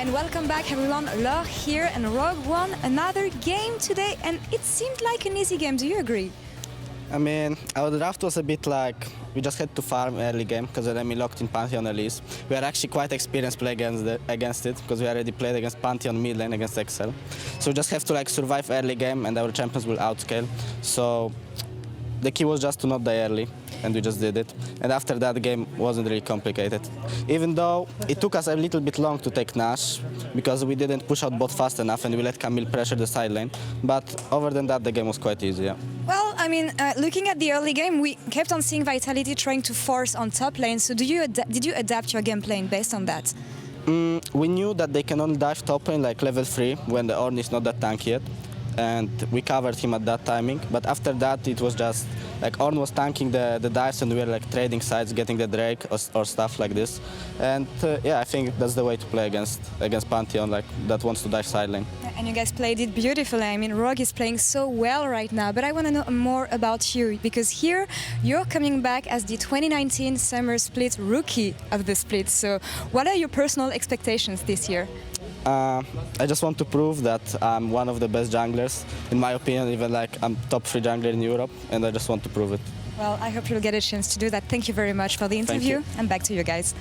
and welcome back everyone. Laure here, and Rogue won another game today, and it seemed like an easy game. Do you agree? I mean, our draft was a bit like we just had to farm early game because then we locked in Pantheon Elise. We are actually quite experienced play against it because we already played against Pantheon mid lane against XL. So we just have to like survive early game and our champions will outscale. So the key was just to not die early, and we just did it. And after that, the game wasn't really complicated. Even though it took us a little bit long to take Nash because we didn't push out bot fast enough and we let Camille pressure the side lane. But other than that, the game was quite easy, yeah. Well, I mean, looking at the early game, we kept on seeing Vitality trying to force on top lane. So did you adapt your game plan based on that? We knew that they can only dive top lane like level 3 when the Ornn is not that tanky yet. And we covered him at that timing. But after that, it was just like Ornn was tanking the dives and we were like trading sides, getting the Drake or stuff like this. And yeah, I think that's the way to play against Pantheon, like that wants to dive side lane. And you guys played it beautifully. I mean, Rogue is playing so well right now. But I want to know more about you, because here you're coming back as the 2019 Summer Split Rookie of the Split. So what are your personal expectations this year? I just want to prove that I'm one of the best junglers. In my opinion, even like I'm top 3 jungler in Europe, and I just want to prove it. Well, I hope you'll get a chance to do that. Thank you very much for the interview, and back to you guys.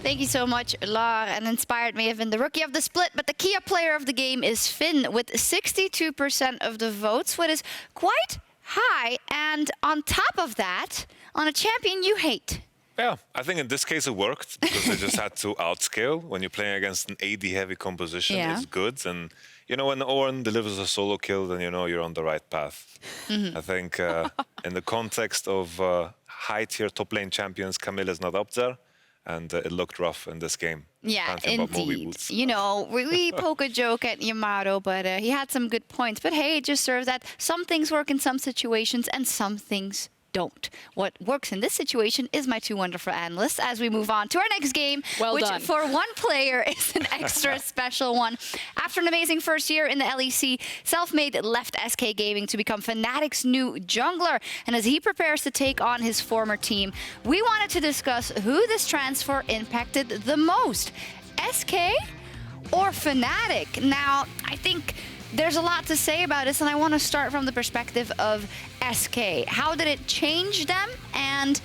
Thank you so much, Laure. And Inspired may have been the rookie of the split, but the key player of the game is Finn with 62% of the votes, what is quite high. And on top of that, on a champion you hate. Yeah, I think in this case it worked because they just had to outscale. When you're playing against an AD heavy composition, it's good. And you know, when Ornn delivers a solo kill, then you know you're on the right path. I think in the context of high tier top lane champions, Camille is not up there. And it looked rough in this game. Yeah, indeed. You know, we poke a joke at Yamato, but he had some good points. But hey, it just serves that some things work in some situations and some things don't. What works in this situation is my 2 wonderful analysts as we move on to our next game, which for one player is an extra special one. After an amazing first year in the LEC, Selfmade left SK Gaming to become Fnatic's new jungler. And as he prepares to take on his former team, we wanted to discuss who this transfer impacted the most, SK or Fnatic? Now, I think there's a lot to say about this, and I want to start from the perspective of SK. How did it change them, and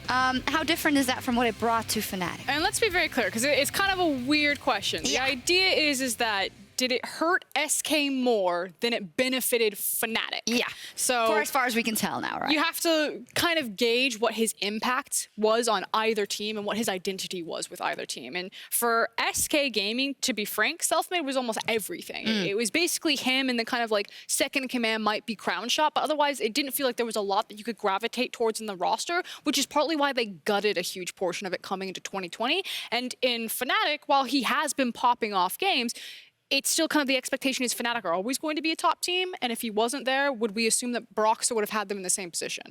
how different is that from what it brought to Fnatic? And let's be very clear, because it's kind of a weird question. The idea is that did it hurt SK more than it benefited Fnatic? Yeah. So for as far as we can tell now, right? You have to kind of gauge what his impact was on either team and what his identity was with either team. And for SK Gaming, to be frank, Selfmade was almost everything. It was basically him, and the kind of like second command might be Crownshot, but otherwise it didn't feel like there was a lot that you could gravitate towards in the roster, which is partly why they gutted a huge portion of it coming into 2020. And in Fnatic, while he has been popping off games, it's still kind of the expectation is Fnatic are always going to be a top team, and if he wasn't there, would we assume that Broxah would have had them in the same position?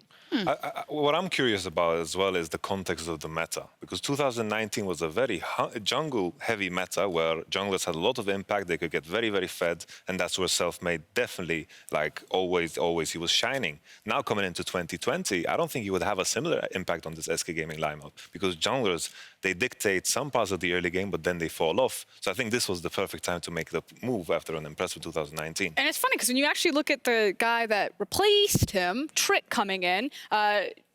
What I'm curious about as well is the context of the meta, because 2019 was a very jungle-heavy meta where junglers had a lot of impact, they could get very, very fed, and that's where Selfmade definitely, like always, he was shining. Now coming into 2020, I don't think he would have a similar impact on this SK Gaming lineup, because junglers, they dictate some parts of the early game, but then they fall off. So I think this was the perfect time to make the move after an impressive 2019. And it's funny because when you actually look at the guy that replaced him, Trick coming in,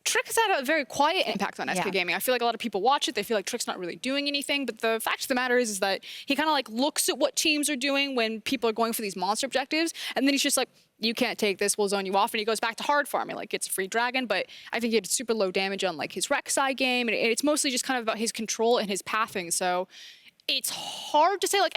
Trick has had a very quiet impact on SK Gaming. I feel like a lot of people watch it, they feel like Trick's not really doing anything, but the fact of the matter is that he kind of like looks at what teams are doing when people are going for these monster objectives, and then he's just like, you can't take this, we'll zone you off, and he goes back to hard farming, like gets a free dragon, but I think he had super low damage on like his Rek'Sai game, and it's mostly just kind of about his control and his pathing, so it's hard to say, like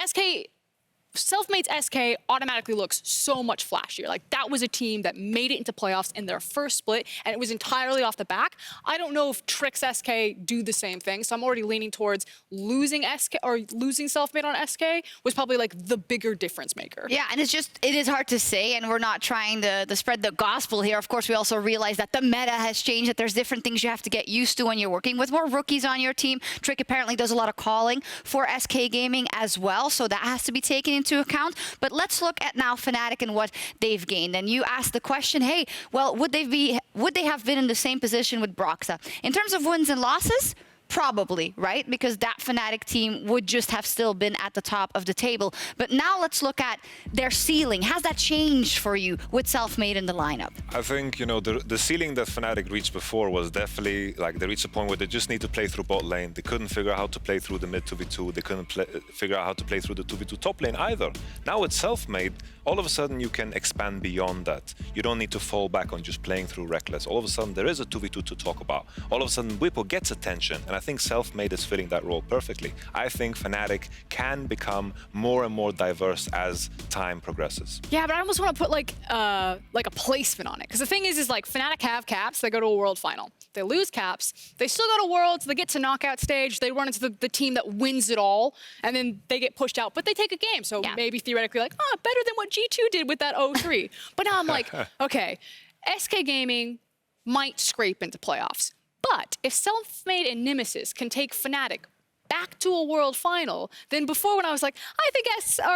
Selfmade's SK automatically looks so much flashier. Like that was a team that made it into playoffs in their first split, and it was entirely off the back. I don't know if Trick's SK do the same thing, so I'm already leaning towards losing SK or losing Selfmade on SK was probably like the bigger difference maker. Yeah, and it is hard to say, and we're not trying to spread the gospel here. Of course, we also realize that the meta has changed, that there's different things you have to get used to when you're working with more rookies on your team. Trick apparently does a lot of calling for SK Gaming as well, so that has to be taken into account. But let's look at now Fnatic and what they've gained. And you asked the question, hey, well, would they have been in the same position with Broxah? In terms of wins and losses, Probably, right? Because that Fnatic team would just have still been at the top of the table. But now let's look at their ceiling. Has that changed for you with Selfmade in the lineup? I think, you know, the ceiling that Fnatic reached before was definitely, like, they reached a point where they just need to play through bot lane. They couldn't figure out how to play through the mid 2v2. They couldn't figure out how to play through the 2v2 top lane either. Now with Selfmade, all of a sudden you can expand beyond that. You don't need to fall back on just playing through Rekkles. All of a sudden there is a 2v2 to talk about. All of a sudden Bwipo gets attention, and I think Selfmade is filling that role perfectly. I think Fnatic can become more and more diverse as time progresses. Yeah, but I almost want to put like a placement on it. Because the thing is like Fnatic have caps, they go to a world final. They lose caps, they still go to worlds, they get to knockout stage, they run into the team that wins it all, and then they get pushed out, but they take a game. So maybe theoretically like, oh, better than what G2 did with that 0-3. But now I'm like, okay, SK Gaming might scrape into playoffs. But if Selfmade and Nemesis can take Fnatic back to a world final, then before when I was like, I think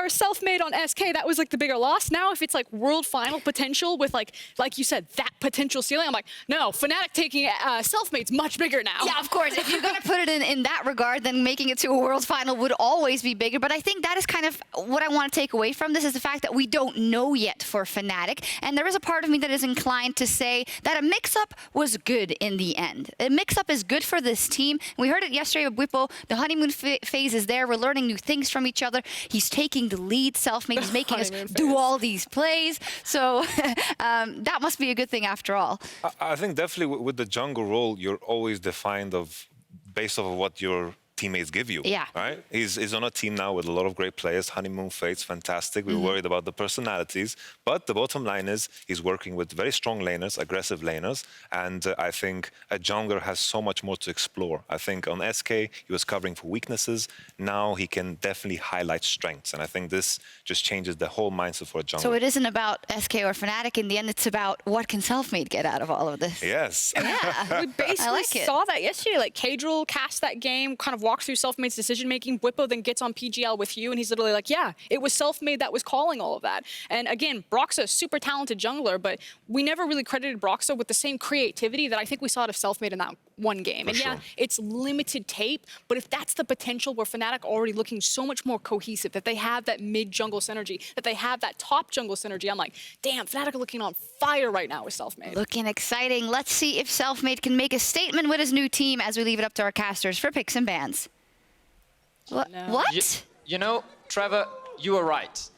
Selfmade on SK, that was like the bigger loss. Now if it's like world final potential with like you said, that potential ceiling, I'm like, no, Fnatic taking Selfmade's much bigger now. Yeah, of course. If you're going to put it in that regard, then making it to a world final would always be bigger. But I think that is kind of what I want to take away from this, is the fact that we don't know yet for Fnatic. And there is a part of me that is inclined to say that a mix-up was good in the end. A mix-up is good for this team. We heard it yesterday with Bwipo. The honeymoon phase is there. We're learning new things from each other. He's taking the lead. Selfmade is making us do all these plays. So that must be a good thing after all. I think definitely with the jungle role, you're always defined based off of what your teammates give you. Yeah. Right? He's on a team now with a lot of great players. Honeymoon phase, fantastic. We're worried about the personalities. But the bottom line is he's working with very strong laners, aggressive laners. And I think a jungler has so much more to explore. I think on SK, he was covering for weaknesses. Now he can definitely highlight strengths. And I think this just changes the whole mindset for a jungler. So it isn't about SK or Fnatic. In the end, it's about what can Selfmade get out of all of this. Yes. Yeah. We basically saw that yesterday. Like, Kadril cast that game, kind of walks through Selfmade's decision-making. Bwipo then gets on PGL with you, and he's literally like, yeah, it was Selfmade that was calling all of that. And again, Broxah, a super talented jungler, but we never really credited Broxah with the same creativity that I think we saw out of Selfmade in that one game. And yeah, it's limited tape, but if that's the potential where Fnatic already looking so much more cohesive, that they have that mid-jungle synergy, that they have that top jungle synergy, I'm like, damn, Fnatic are looking on fire right now with Selfmade. Looking exciting. Let's see if Selfmade can make a statement with his new team as we leave it up to our casters for picks and bans. What? You know, Trevor, you were right.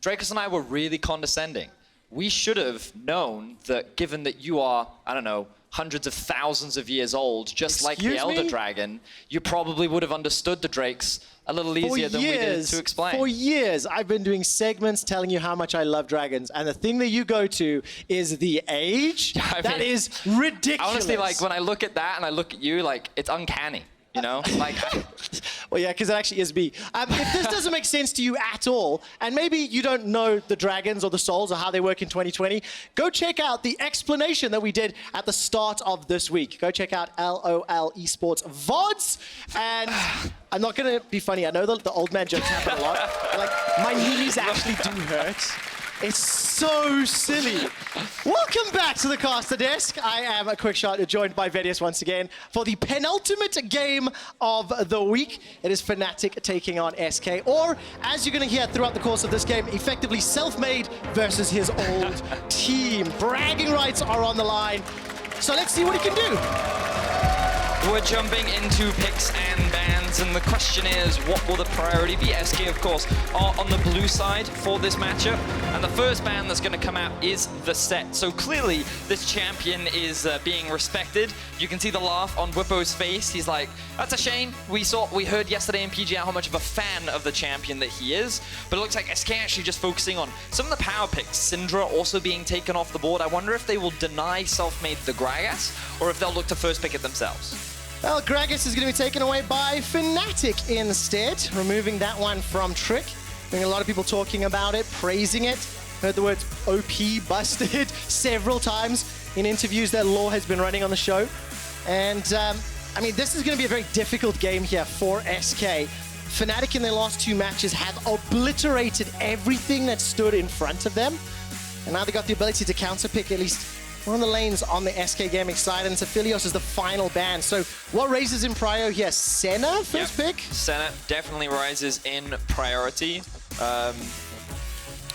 Drakus and I were really condescending. We should have known that, given that you are, I don't know, hundreds of thousands of years old, just like the Elder Dragon, you probably would have understood the Drakes a little easier than we did to explain. For years, I've been doing segments telling you how much I love dragons, and the thing that you go to is the age. That is ridiculous. Honestly, like, when I look at that and I look at you, like, it's uncanny. You know, like, well, yeah, because it actually is me. If this doesn't make sense to you at all, and maybe you don't know the dragons or the souls or how they work in 2020, go check out the explanation that we did at the start of this week. Go check out LOL Esports VODs. And I'm not going to be funny. I know the old man jokes happen a lot. But, like, my knees actually do hurt. It's so silly. Welcome back to the caster desk. I am a Quickshot, joined by Vedius once again for the penultimate game of the week. It is Fnatic taking on SK, or as you're going to hear throughout the course of this game, effectively Selfmade versus his old team. Bragging rights are on the line. So let's see what he can do. We're jumping into picks and bans, and the question is, what will the priority be? SK, of course, are on the blue side for this matchup, and the first ban that's going to come out is the set. So clearly, this champion is being respected. You can see the laugh on Bwipo's face. He's like, that's a shame. We heard yesterday in PGL how much of a fan of the champion that he is, but it looks like SK actually just focusing on some of the power picks. Syndra also being taken off the board. I wonder if they will deny Selfmade the Gragas, or if they'll look to first pick it themselves. Well, Gragas is going to be taken away by Fnatic instead, removing that one from Trick. Hearing a lot of people talking about it, praising it. Heard the words OP busted several times in interviews that Laure has been running on the show. And, I mean, this is going to be a very difficult game here for SK. Fnatic in their last two matches have obliterated everything that stood in front of them. And now they got the ability to counterpick at least one of the lanes on the SK Gaming side, and Aphelios is the final ban. So what raises in prio here? Senna, first pick? Senna definitely rises in priority.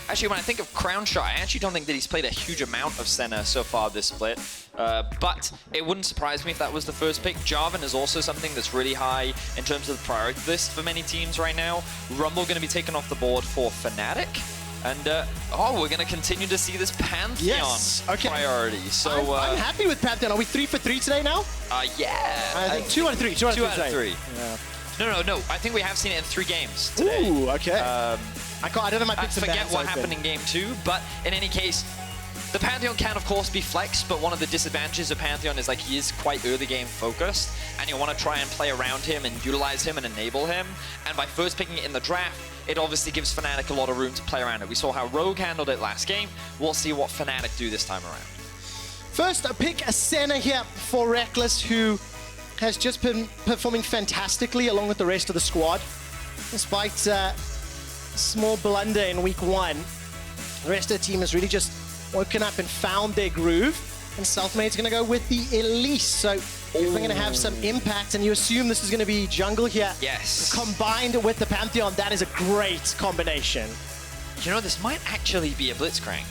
Actually, when I think of Crownshot, I actually don't think that he's played a huge amount of Senna so far this split. But it wouldn't surprise me if that was the first pick. Jarvan is also something that's really high in terms of the priority list for many teams right now. Rumble going to be taken off the board for Fnatic. And, we're going to continue to see this Pantheon priority. So I'm happy with Pantheon. Are we 3 for 3 today now? Yeah. I think 2 out of 3. 2 out of 3. Yeah. No. I think we have seen it in 3 games today. Ooh, okay. I don't have my picks and forget bans what open. happened in game 2, but in any case, the Pantheon can, of course, be flexed, but one of the disadvantages of Pantheon is, like, he is quite early game focused, and you want to try and play around him and utilize him and enable him. And by first picking it in the draft, it obviously gives Fnatic a lot of room to play around it. We saw how Rogue handled it last game. We'll see what Fnatic do this time around. First, a pick a Senna here for Rekkles, who has just been performing fantastically along with the rest of the squad. Despite small blunder in week 1, the rest of the team has really just woken up and found their groove. And Selfmade's going to go with the Elise. So we're going to have some impact, and you assume this is going to be jungle here. Yes. Combined with the Pantheon, that is a great combination. You know, this might actually be a Blitzcrank.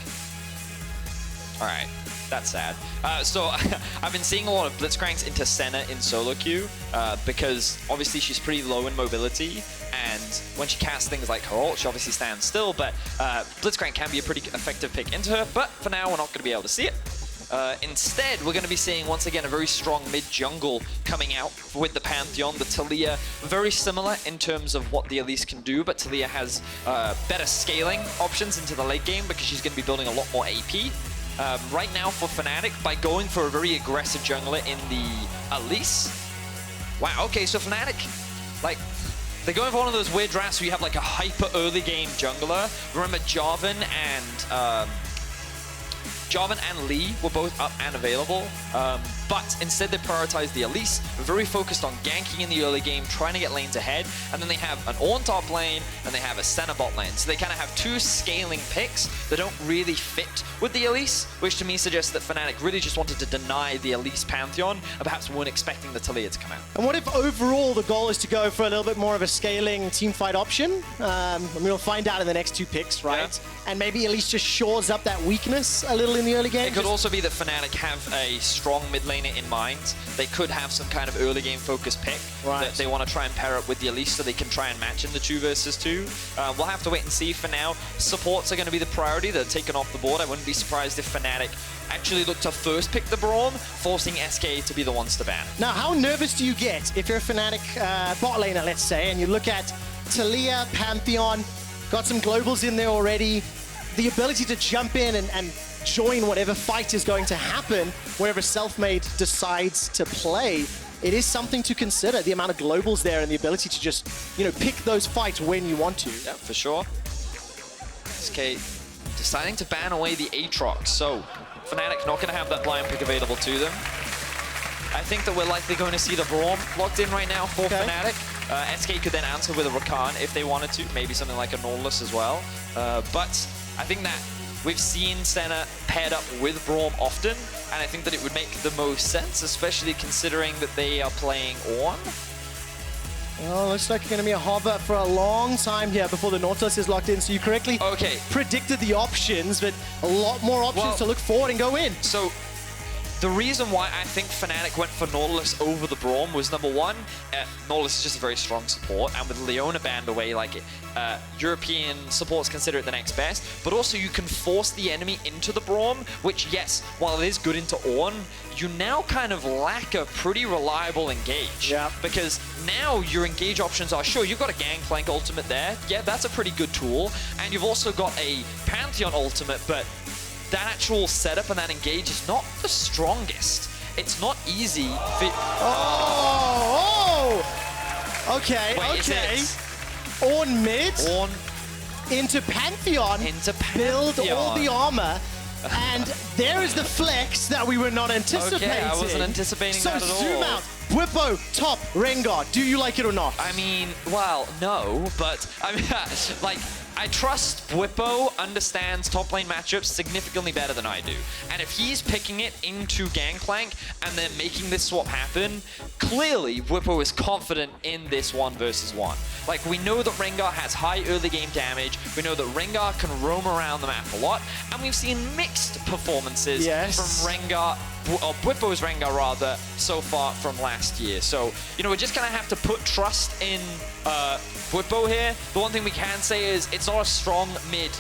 All right, that's sad. So I've been seeing a lot of Blitzcranks into Senna in solo queue because obviously she's pretty low in mobility, and when she casts things like her ult, she obviously stands still, but Blitzcrank can be a pretty effective pick into her, but for now we're not going to be able to see it. Instead, we're going to be seeing, once again, a very strong mid-jungle coming out with the Pantheon, the Taliyah. Very similar in terms of what the Elise can do, but Taliyah has better scaling options into the late game because she's going to be building a lot more AP. Right now for Fnatic, by going for a very aggressive jungler in the Elise. Wow, okay, so Fnatic, like, they're going for one of those weird drafts where you have like a hyper early game jungler. Remember, Jarvan and Lee were both up and available, but instead they prioritized the Elise, very focused on ganking in the early game, trying to get lanes ahead, and then they have an Ornn top lane, and they have a Senna bot lane. So they kind of have 2 scaling picks that don't really fit with the Elise, which to me suggests that Fnatic really just wanted to deny the Elise Pantheon, and perhaps weren't expecting the Taliyah to come out. And what if overall the goal is to go for a little bit more of a scaling teamfight option? We'll find out in the next 2 picks, right? Yeah. And maybe Elise just shores up that weakness a little in the early game. It could also be that Fnatic have a strong mid laner in mind. They could have some kind of early game focused pick that they want to try and pair up with the Elise so they can try and match in the 2 versus 2. We'll have to wait and see. For now, supports are going to be the priority. They're taken off the board. I wouldn't be surprised if Fnatic actually look to first pick the Braum, forcing SK to be the ones to ban. Now, how nervous do you get if you're a Fnatic bot laner, let's say, and you look at Taliyah, Pantheon, got some globals in there already, the ability to jump in and join whatever fight is going to happen wherever Selfmade decides to play. It is something to consider, the amount of globals there and the ability to just, you know, pick those fights when you want to. Yeah, for sure. SK deciding to ban away the Aatrox, so Fnatic not going to have that blind pick available to them. I think that we're likely going to see the Braum locked in right now for Fnatic. SK could then answer with a Rakan if they wanted to, maybe something like a Nautilus as well. But I think that we've seen Senna paired up with Braum often, and I think that it would make the most sense, especially considering that they are playing Ornn. Well, looks like it's going to be a hover for a long time here before the Nautilus is locked in, so you correctly predicted the options, but a lot more options to look forward and go in. So the reason why I think Fnatic went for Nautilus over the Braum was, number one, Nautilus is just a very strong support, and with Leona banned away, like European supports consider it the next best, but also you can force the enemy into the Braum, which, yes, while it is good into Ornn, you now kind of lack a pretty reliable engage. Yeah. Because now your engage options are, sure, you've got a Gangplank ultimate there, yeah, that's a pretty good tool, and you've also got a Pantheon ultimate, but that actual setup and that engage is not the strongest. It's not easy. Okay, wait, okay. Ornn mid. Ornn into Pantheon. Build all the armor. And there is the flex that we were not anticipating. Okay, I wasn't anticipating that at all. So zoom out. Bwipo, top, Rengar. Do you like it or not? I mean, well, no, but I mean, like, I trust Bwipo understands top lane matchups significantly better than I do. And if he's picking it into Gangplank and then making this swap happen, clearly Bwipo is confident in this 1 versus 1. Like, we know that Rengar has high early game damage, we know that Rengar can roam around the map a lot, and we've seen mixed performances from Rengar, or Bwipo's Rengar rather, so far from last year. So, you know, we're just gonna have to put trust in Bwipo here. The one thing we can say is it's not a strong mid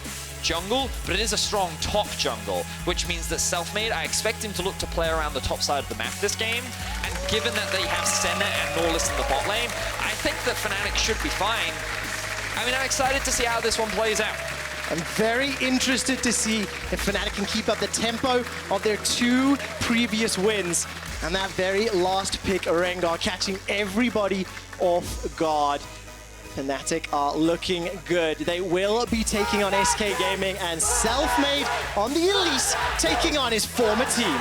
jungle, but it is a strong top jungle, which means that Selfmade, I expect him to look to play around the top side of the map this game, and given that they have Senna and Nautilus in the bot lane, I think that Fnatic should be fine. I mean, I'm excited to see how this one plays out. I'm very interested to see if Fnatic can keep up the tempo of their 2 previous wins. And that very last pick, Rengar, catching everybody off guard. Fnatic are looking good. They will be taking on SK Gaming, and Selfmade on the Elise, taking on his former team.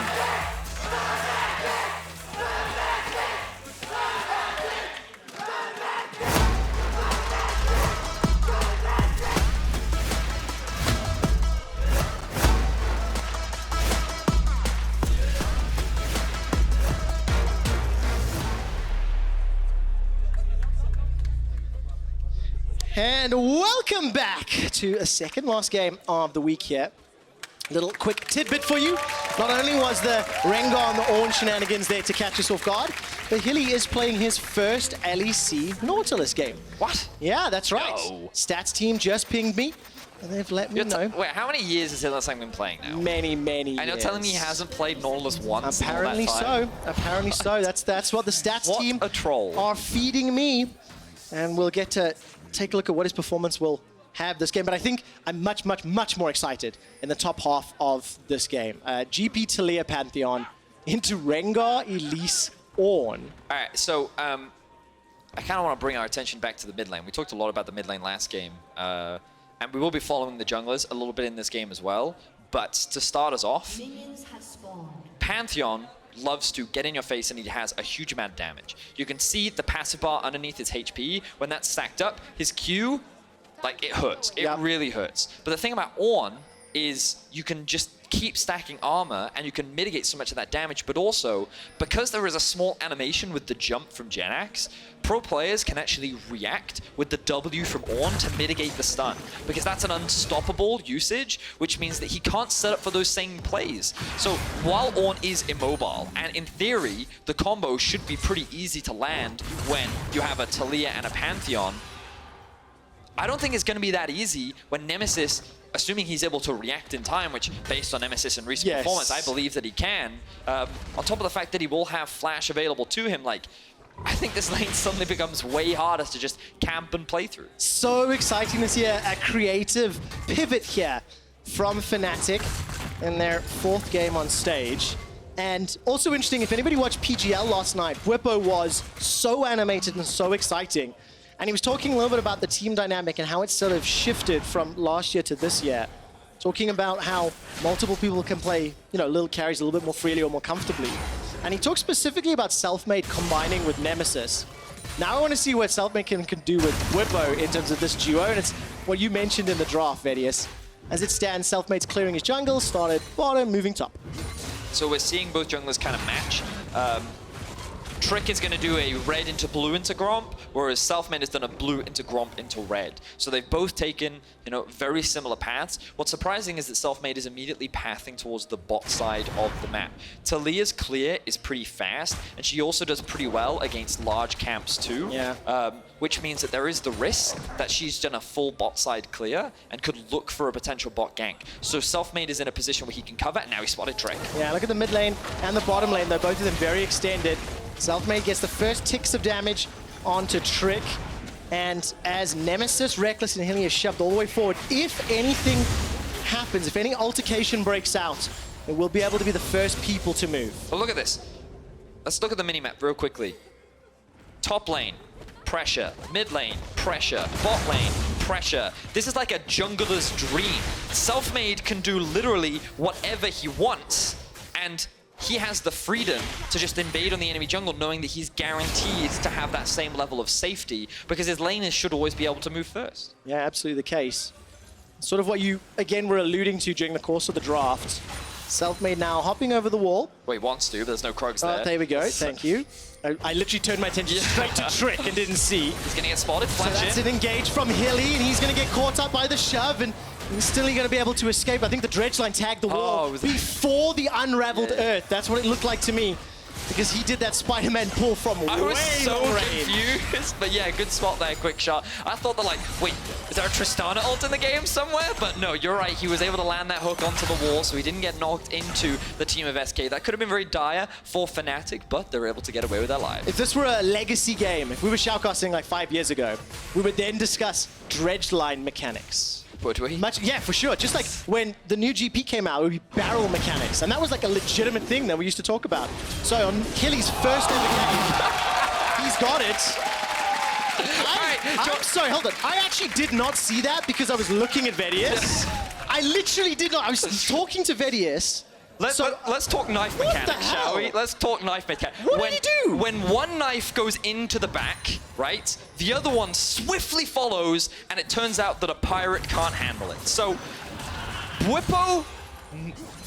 And welcome back to a second last game of the week here. Little quick tidbit for you. Not only was the Rengar and the Ornn shenanigans there to catch us off guard, but Hilly is playing his first LEC Nautilus game. What? Yeah, that's right. No. Stats team just pinged me, and they've let me know. Wait, how many years has Hylissang been playing now? Many, many years. And you're telling me he hasn't played Nautilus once? Apparently so. Apparently so. That's what the stats team a troll. are feeding me. And we'll get to take a look at what his performance will have this game. But I think I'm much, much, much more excited in the top half of this game. GP Taliyah Pantheon into Rengar, Elise, Ornn. All right, so I kind of want to bring our attention back to the mid lane. We talked a lot about the mid lane last game, and we will be following the junglers a little bit in this game as well. But to start us off, Pantheon loves to get in your face, and he has a huge amount of damage. You can see the passive bar underneath his HP. When that's stacked up, his Q, like, it hurts. It really hurts. But the thing about Ornn is you can just keep stacking armor and you can mitigate so much of that damage, but also because there is a small animation with the jump from Jenax, pro players can actually react with the W from Ornn to mitigate the stun, because that's an unstoppable usage, which means that he can't set up for those same plays. So while Ornn is immobile, and in theory the combo should be pretty easy to land when you have a Taliyah and a Pantheon, I don't think it's going to be that easy when Nemesis, assuming he's able to react in time, which based on Nemesis and recent performance, I believe that he can, on top of the fact that he will have flash available to him, like, I think this lane suddenly becomes way harder to just camp and play through. So exciting to see a creative pivot here from Fnatic in their 4th game on stage. And also interesting, if anybody watched PGL last night, Bwipo was so animated and so exciting. And he was talking a little bit about the team dynamic and how it's sort of shifted from last year to this year. Talking about how multiple people can play, you know, little carries a little bit more freely or more comfortably. And he talked specifically about Selfmade combining with Nemesis. Now I want to see what Selfmade can do with Bwipo in terms of this duo. And it's what you mentioned in the draft, Vedius. As it stands, Selfmade's clearing his jungle, started bottom, moving top. So we're seeing both junglers kind of match. Trick is going to do a red into blue into Gromp, whereas Selfmade has done a blue into Gromp into red. So they've both taken, you know, very similar paths. What's surprising is that Selfmade is immediately pathing towards the bot side of the map. Taliyah's clear is pretty fast, and she also does pretty well against large camps too. Which means that there is the risk that she's done a full bot side clear and could look for a potential bot gank. So Selfmade is in a position where he can cover, and now he spotted Trick. Yeah, look at the mid lane and the bottom lane, though, both of them very extended. Selfmade gets the first ticks of damage onto Trick, and as Nemesis, Rekkles, and Hilly are shoved all the way forward, if anything happens, if any altercation breaks out, they will be able to be the first people to move. But look at this. Let's look at the minimap real quickly. Top lane, pressure. Mid lane, pressure. Bot lane, pressure. This is like a jungler's dream. Selfmade can do literally whatever he wants, and he has the freedom to just invade on the enemy jungle, knowing that he's guaranteed to have that same level of safety, because his laners should always be able to move first. Yeah, absolutely the case. Sort of what you, again, were alluding to during the course of the draft. Selfmade now hopping over the wall. Well, he wants to, but there's no Krogs there. There we go, thank you. I literally turned my attention straight to Trick and didn't see. He's going to get spotted, So flash that's in. an engage from Hilly, and he's going to get caught up by the shove, and he's still going to be able to escape. I think the dredge line tagged the wall before the unraveled Earth. That's what it looked like to me. Because he did that Spider-Man pull from I was so long range. confused, but yeah, good spot there, Quickshot. I thought that like, wait, is there a Tristana ult in the game somewhere? But no, you're right, he was able to land that hook onto the wall, so he didn't get knocked into the team of SK. That could have been very dire for Fnatic, but they were able to get away with their lives. If this were a legacy game, if we were shoutcasting like 5 years ago, we would then discuss dredge line mechanics. Would we? Yeah, for sure. Just like when the new GP came out, it would be barrel mechanics. And that was like a legitimate thing that we used to talk about. So on Hilly's first ever game, he's got it. I'm sorry, hold on. I actually did not see that because I was looking at Vedius. I literally did not. I was talking to Vedius. Let's talk knife mechanics, shall we? Let's talk knife mechanics. What did he do? When one knife goes into the back, right, the other one swiftly follows, and it turns out that a pirate can't handle it. So, Bwipo,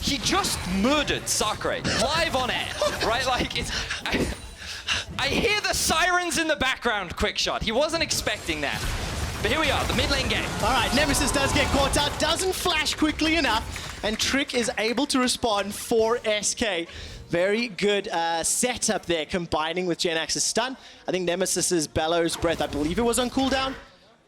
he just murdered Sacre live on air, right? Like, it's... I hear the sirens in the background, Quickshot. He wasn't expecting that. But here we are, the mid lane game. All right, Nemesis does get caught out, doesn't flash quickly enough, and Trick is able to respond for SK. Very good setup there, combining with Jenax's stun. I think Nemesis's Bellows Breath, I believe it was on cooldown.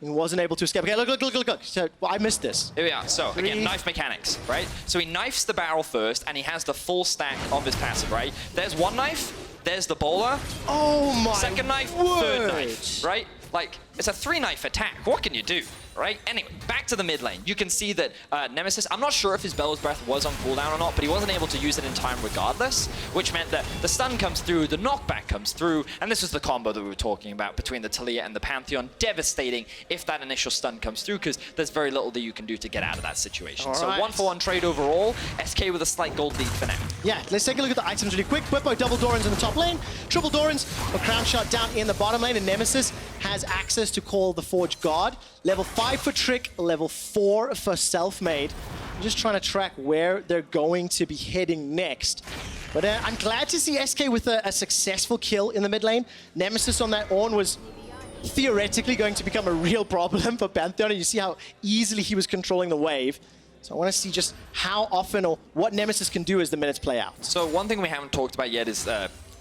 He wasn't able to escape. Okay, look. So, well, I missed this. Here we are. So, again, knife mechanics, right? So he knifes the barrel first, and he has the full stack of his passive, right? There's one knife, there's the bowler. Oh my Second knife, word. third knife, right? Like, it's a 3-knife attack. What can you do, right? Anyway, back to the mid lane. You can see that Nemesis, I'm not sure if his Bellows Breath was on cooldown or not, but he wasn't able to use it in time regardless, which meant that the stun comes through, the knockback comes through, and this was the combo that we were talking about between the Taliyah and the Pantheon. Devastating if that initial stun comes through, because there's very little that you can do to get out of that situation. All so right. 1-for-1 trade overall, SK with a slight gold lead for now. Yeah, let's take a look at the items really quick. Bwipo, double Dorans in the top lane, triple Dorans, a Crownshot down in the bottom lane, and Nemesis has access to call the Forge Guard. Level 5 for Trick, level 4 for Selfmade. I'm just trying to track where they're going to be heading next. But I'm glad to see SK with a successful kill in the mid lane. Nemesis on that Ornn was theoretically going to become a real problem for Pantheon, and you see how easily he was controlling the wave. So I want to see just how often or what Nemesis can do as the minutes play out. So one thing we haven't talked about yet is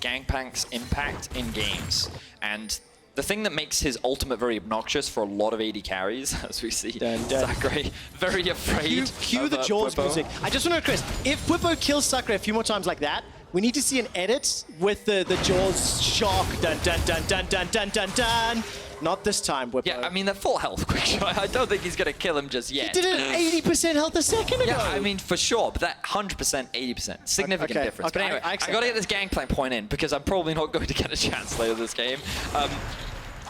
Gangplank's impact in games. And the thing that makes his ultimate very obnoxious for a lot of AD carries, as we see Sacre very afraid. Cue the Jaws Bwipo. music. I just want to know, Chris, if Bwipo kills Sacre a few more times like that, we need to see an edit with the Jaws shock. Dun dun dun dun dun dun dun dun. Not this time, Bwipo. Yeah, I mean, they're full health, Quickshot. I don't think he's going to kill him just yet. He did it 80% health a second ago. Yeah, I mean, for sure, but that 100%, 80%. Significant Okay, difference. okay, But anyway, I I accept got to that. get this Gangplank point in, because I'm probably not going to get a chance later this game.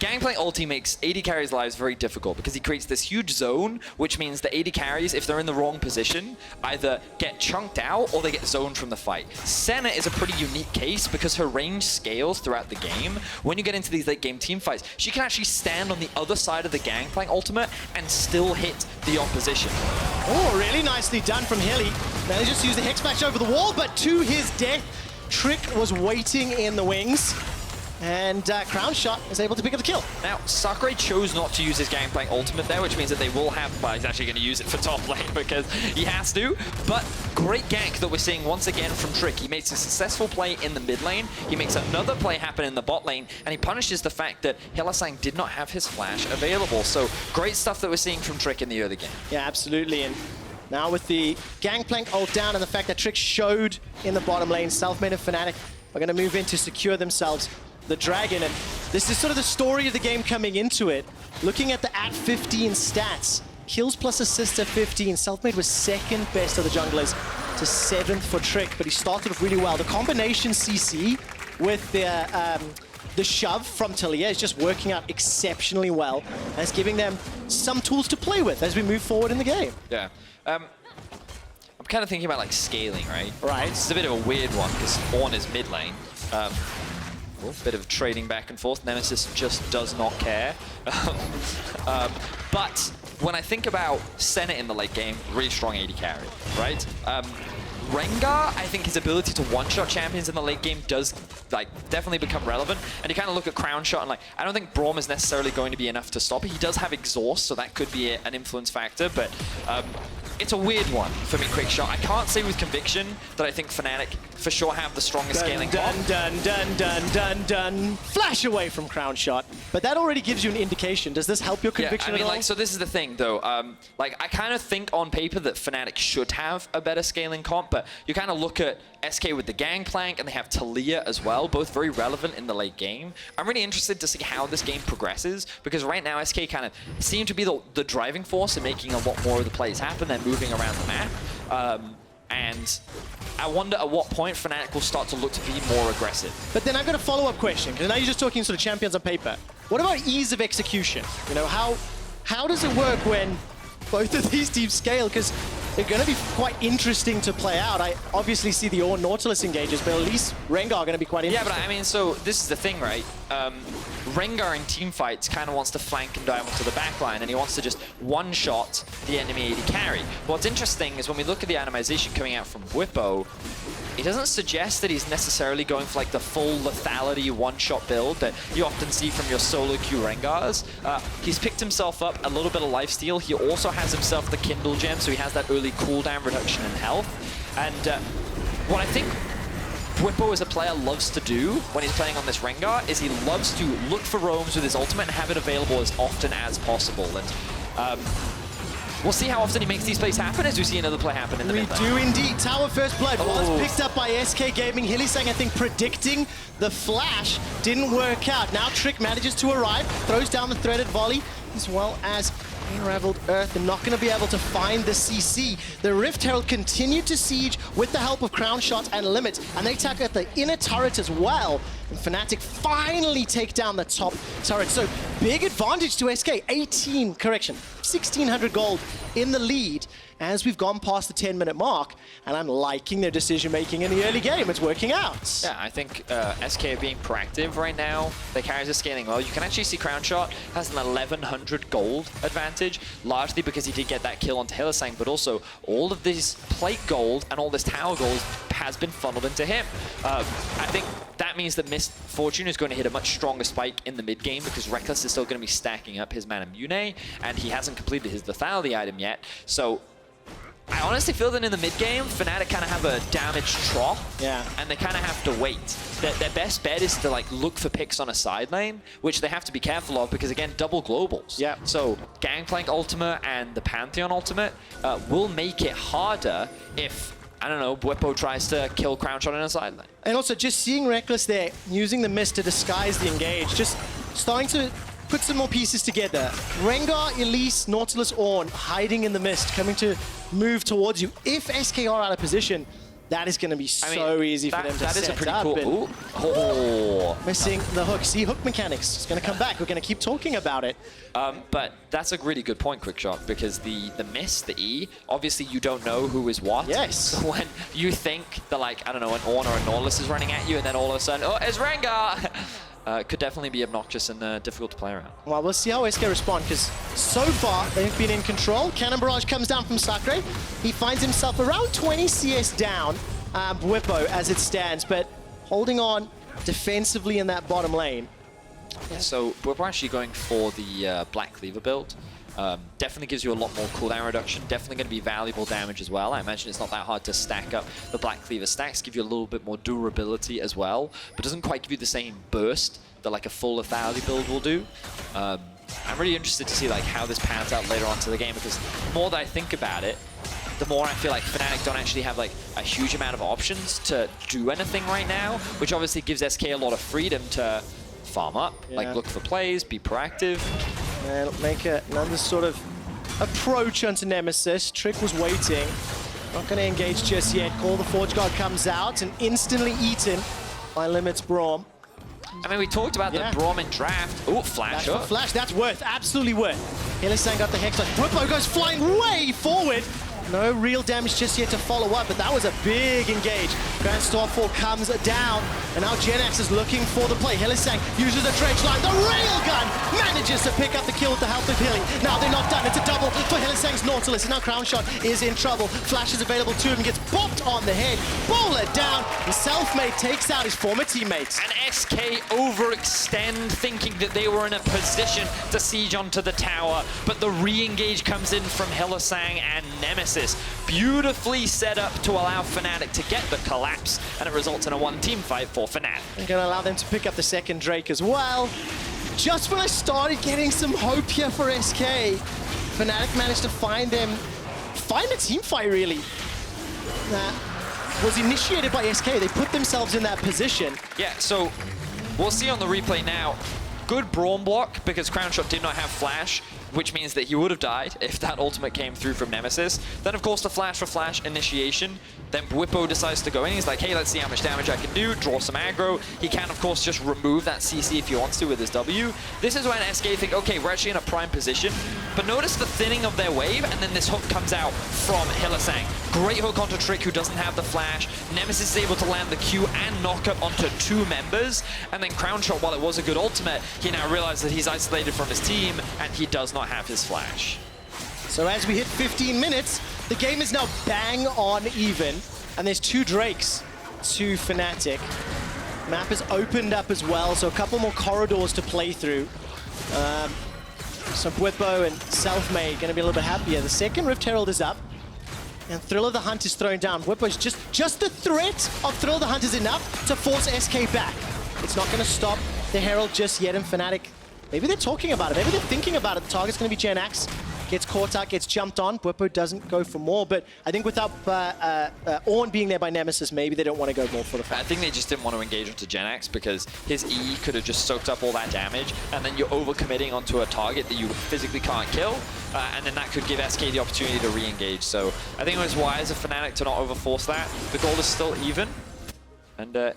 Gangplank ulti makes AD carries' lives very difficult because he creates this huge zone, which means the AD carries, if they're in the wrong position, either get chunked out or they get zoned from the fight. Senna is a pretty unique case because her range scales throughout the game. When you get into these late game team fights, she can actually stand on the other side of the Gangplank ultimate and still hit the opposition. Oh, really nicely done from Hilly. Now they just used the Hex Bash over the wall, but to his death, Trick was waiting in the wings. And Crownshot is able to pick up the kill. Now, Sacre chose not to use his Gangplank ultimate there, which means that they will have... Well, he's actually going to use it for top lane because he has to. But great gank that we're seeing once again from Trick. He makes a successful play in the mid lane. He makes another play happen in the bot lane. And he punishes the fact that Hylissang did not have his flash available. So great stuff that we're seeing from Trick in the early game. Yeah, absolutely. And now with the Gangplank ult down and the fact that Trick showed in the bottom lane, Selfmade and Fnatic are going to move in to secure themselves the dragon, and this is sort of the story of the game coming into it. Looking at the @15 stats, kills plus assists at 15. Selfmade was second best of the junglers to 7th for Trick, but he started off really well. The combination CC with the shove from Taliyah is just working out exceptionally well, and it's giving them some tools to play with as we move forward in the game. Yeah. I'm kind of thinking about like scaling, right? Right. It's a bit of a weird one because Ornn is mid lane. Bit of trading back and forth. Nemesis just does not care. But when I think about Senna in the late game, really strong AD carry, right? Rengar, I think his ability to one-shot champions in the late game does definitely become relevant. And you kind of look at Crownshot and I don't think Braum is necessarily going to be enough to stop it. He does have exhaust, so that could be an influence factor, but it's a weird one for me, Quickshot. I can't say with conviction that I think Fnatic for sure have the strongest scaling comp. Dun. Flash away from Crownshot. But that already gives you an indication. Does this help your conviction I mean, at all? so this is the thing, though. I kind of think on paper that Fnatic should have a better scaling comp, but you kind of look at SK with the Gangplank, and they have Taliyah as well, both very relevant in the late game. I'm really interested to see how this game progresses, because right now SK kind of seem to be the driving force in making a lot more of the plays happen. They're moving around the map. And I wonder at what point Fnatic will start to look to be more aggressive. But then I've got a follow-up question, because now you're just talking sort of champions on paper. What about ease of execution? You know, how does it work when both of these teams scale? Because they're going to be quite interesting to play out. I obviously see the Ornn Nautilus engages, but at least Rengar are going to be quite interesting. Yeah, but I mean, so this is the thing, right? Rengar in team fights kind of wants to flank and dive onto the backline, and he wants to just one-shot the enemy AD carry. What's interesting is when we look at the atomization coming out from Bwipo, it doesn't suggest that he's necessarily going for the full lethality one-shot build that you often see from your solo queue Rengars. He's picked himself up a little bit of lifesteal. He also has himself the Kindle gem, so he has that early cooldown reduction in health. And what I think Bwipo as a player loves to do when he's playing on this Rengar is he loves to look for roams with his ultimate and have it available as often as possible. And we'll see how often he makes these plays happen as we see another play happen in the mid lane. We do indeed. Tower First Blood was picked up by SK Gaming. Hylissang, I think, predicting the flash didn't work out. Now Trick manages to arrive, throws down the threaded volley, as well as Unraveled Earth. They're not going to be able to find the CC. The Rift Herald continued to siege with the help of Crownshot and Limit, and they attack at the inner turret as well. And Fnatic finally take down the top turret. So big advantage to SK. 1,600 gold in the lead as we've gone past the 10-minute mark, and I'm liking their decision-making in the early game. It's working out. Yeah, I think SK are being proactive right now. Their carries are scaling well. You can actually see Crownshot has an 1,100 gold advantage, largely because he did get that kill onto Hylissang, but also all of this plate gold and all this tower gold has been funneled into him. I think that means that Mist Fortune is going to hit a much stronger spike in the mid game because Rekkles is still going to be stacking up his Mana Mune, and he hasn't completed his lethality item yet. So I honestly feel that in the mid game, Fnatic kind of have a damage trough, and they kind of have to wait. Their best bet is to look for picks on a side lane, which they have to be careful of because again, double globals. Yeah. So Gangplank ultimate and the Pantheon ultimate will make it harder if, I don't know, Bwipo tries to kill Crownshot in a side lane. And also just seeing Rekkles there, using the mist to disguise the engage, just starting to put some more pieces together. Rengar, Elise, Nautilus, Ornn hiding in the mist, coming to move towards you. If SK are out of position, that is going to be so easy for them to set That is a pretty up. cool... Missing the hook. See, hook mechanics. It's going to come back. We're going to keep talking about it. But that's a really good point, Quickshot, because the miss, the E, obviously you don't know who is what. Yes. So when you think that, I don't know, an Ornn or a Nautilus is running at you, and then all of a sudden, oh, it's Rengar! Could definitely be obnoxious and difficult to play around. Well, we'll see how SK respond, because so far they've been in control. Cannon Barrage comes down from Sacre. He finds himself around 20 CS down, Bwipo as it stands, but holding on defensively in that bottom lane. Yeah, so Bwipo actually going for the Black Cleaver build. Definitely gives you a lot more cooldown reduction. Definitely going to be valuable damage as well. I imagine it's not that hard to stack up the Black Cleaver stacks. Give you a little bit more durability as well, but doesn't quite give you the same burst that a full lethality build will do. I'm really interested to see how this pans out later on to the game, because the more that I think about it, the more I feel like Fnatic don't actually have a huge amount of options to do anything right now, which obviously gives SK a lot of freedom to farm up, look for plays, be proactive. And make another sort of approach onto Nemesis. Trick was waiting. Not going to engage just yet. Call the Forge Guard comes out and instantly eaten by Limit's Braum. I mean, we talked about the Braum in draft. Ooh, flash up. Flash, that's worth, absolutely worth. Hylissang got the Hex. Bwipo goes flying way forward. No real damage just yet to follow up, but that was a big engage. Grand Starfall comes down, and now Jenax is looking for the play. Hylissang uses the dredge line. The railgun manages to pick up the kill with the help of healing. Now they're not done. It's a double for Hylissang's Nautilus. And now Crownshot is in trouble. Flash is available to him, gets bopped on the head. Bowler down. The Selfmade takes out his former teammates. And SK overextend, thinking that they were in a position to siege onto the tower, but the re-engage comes in from Hylissang and Nemesis. Beautifully set up to allow Fnatic to get the collapse, and it results in a one-team fight for Fnatic. I'm going to allow them to pick up the second Drake as well. Just when I started getting some hope here for SK, Fnatic managed to find a team fight, really. That was initiated by SK. They put themselves in that position. Yeah, so we'll see on the replay now. Good Braum block, because Crownshot did not have flash, which means that he would have died if that ultimate came through from Nemesis. Then, of course, the flash for flash initiation. Then Bwipo decides to go in. He's like, hey, let's see how much damage I can do, draw some aggro. He can, of course, just remove that CC if he wants to with his W. This is when SK think, okay, we're actually in a prime position. But notice the thinning of their wave, and then this hook comes out from Hylissang. Great hook onto Trick, who doesn't have the flash. Nemesis is able to land the Q and knock up onto two members. And then Crownshot, while it was a good ultimate, he now realizes that he's isolated from his team, and he does not have his flash. So as we hit 15 minutes, the game is now bang on even, and there's two Drakes to Fnatic. Map is opened up as well, so a couple more corridors to play through. So Bwipo and Selfmade going to be a little bit happier. The second Rift Herald is up, and Thrill of the Hunt is thrown down. Bwipo's just the threat of Thrill of the Hunt is enough to force SK back. It's not going to stop the Herald just yet, and Fnatic, maybe they're talking about it, maybe they're thinking about it. The target's going to be Jenax. Gets caught out, gets jumped on. Bwipo doesn't go for more, but I think without Ornn being there by Nemesis, maybe they don't want to go more for the fight. I think they just didn't want to engage onto Jenax because his E could have just soaked up all that damage, and then you're overcommitting onto a target that you physically can't kill, and then that could give SK the opportunity to re-engage. So I think it was wise of Fnatic to not overforce that. The goal is still even, and the